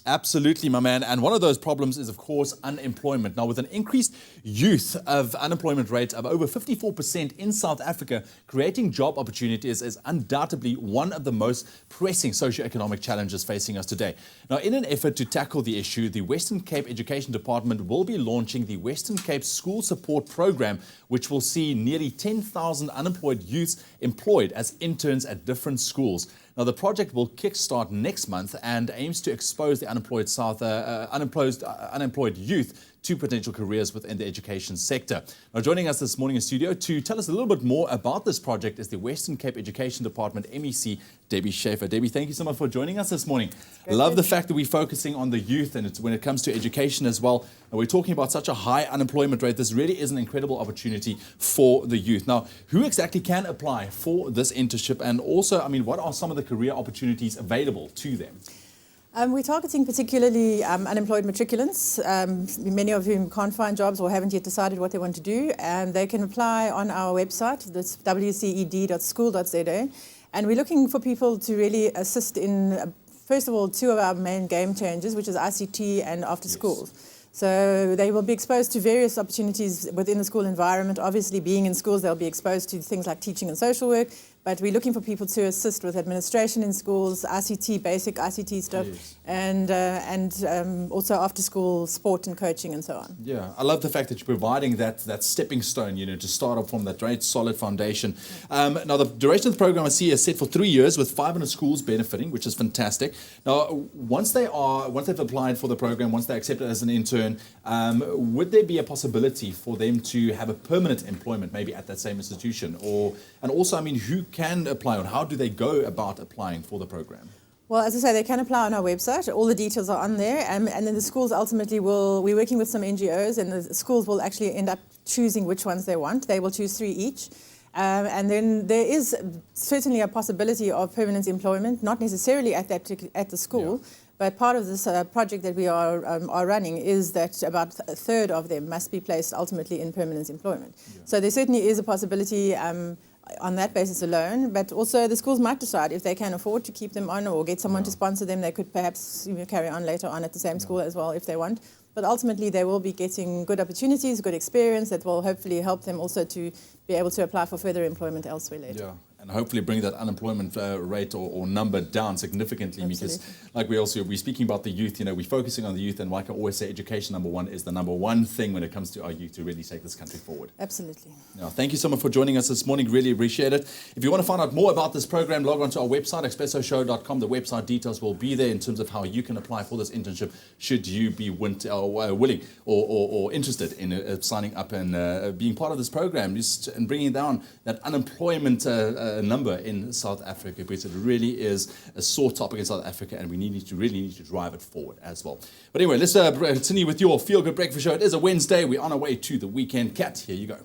Absolutely, my man. And one of those problems is, of course, unemployment. Now, with an increased youth of unemployment rate of over 54% in South Africa, creating job opportunities is undoubtedly one of the most pressing socioeconomic challenges facing us today. Now, in an effort to tackle the issue, the Western Cape Education Department will be launching the Western Cape School Support Program, which will see nearly 10,000 unemployed youths employed as interns at different schools. Now, the project will kickstart next month and aims to expose the unemployed youth to potential careers within the education sector. Now, joining us this morning in studio to tell us a little bit more about this project is the Western Cape Education Department MEC, Debbie Schaefer. Debbie, thank you so much for joining us this morning. Love the fact that we're focusing on the youth and when it comes to education as well. And we're talking about such a high unemployment rate. This really is an incredible opportunity for the youth. Now, who exactly can apply for this internship? And also, I mean, what are some of the career opportunities available to them? We're targeting particularly unemployed matriculants, many of whom can't find jobs or haven't yet decided what they want to do. And they can apply on our website, that's wced.school.za. And we're looking for people to really assist in, first of all, two of our main game changers, which is ICT and after school. So they will be exposed to various opportunities within the school environment. Obviously, being in schools, they'll be exposed to things like teaching and social work. But we're looking for people to assist with administration in schools, ICT, basic ICT stuff, and also after-school sport and coaching and so on. Yeah, I love the fact that you're providing that stepping stone, to start off from that great solid foundation. Now, the duration of the program I see is set for 3 years with 500 schools benefiting, which is fantastic. Now, once they've applied for the program, once they're accepted as an intern, would there be a possibility for them to have a permanent employment, maybe at that same institution, and also, I mean, who can apply or how do they go about applying for the program? Well, as I say, they can apply on our website. All the details are on there. And then the schools ultimately we're working with some NGOs, and the schools will actually end up choosing which ones they want. They will choose 3 each. And then there is certainly a possibility of permanent employment, not necessarily at the school. Yeah. But part of this project that we are running is that about a third of them must be placed ultimately in permanent employment. Yeah. So there certainly is a possibility on that basis alone, but also the schools might decide if they can afford to keep them on or get someone to sponsor them, they could perhaps carry on later on at the same school as well if they want. But ultimately they will be getting good opportunities, good experience that will hopefully help them also to be able to apply for further employment elsewhere later. Yeah. And hopefully bring that unemployment rate or number down significantly. Absolutely. Because like we're speaking about the youth, we're focusing on the youth, and like I always say, education #1 is the #1 thing when it comes to our youth to really take this country forward. Absolutely. Now, thank you so much for joining us this morning. Really appreciate it. If you want to find out more about this program, log on to our website, expressoshow.com. The website details will be there in terms of how you can apply for this internship should you be willing or interested in signing up and being part of this program and bringing down that unemployment number in South Africa, because it really is a sore topic in South Africa, and we really need to drive it forward as well. But anyway, let's continue with your Feel Good Breakfast Show. It is a Wednesday. We're on our way to the weekend. Kat, here you go.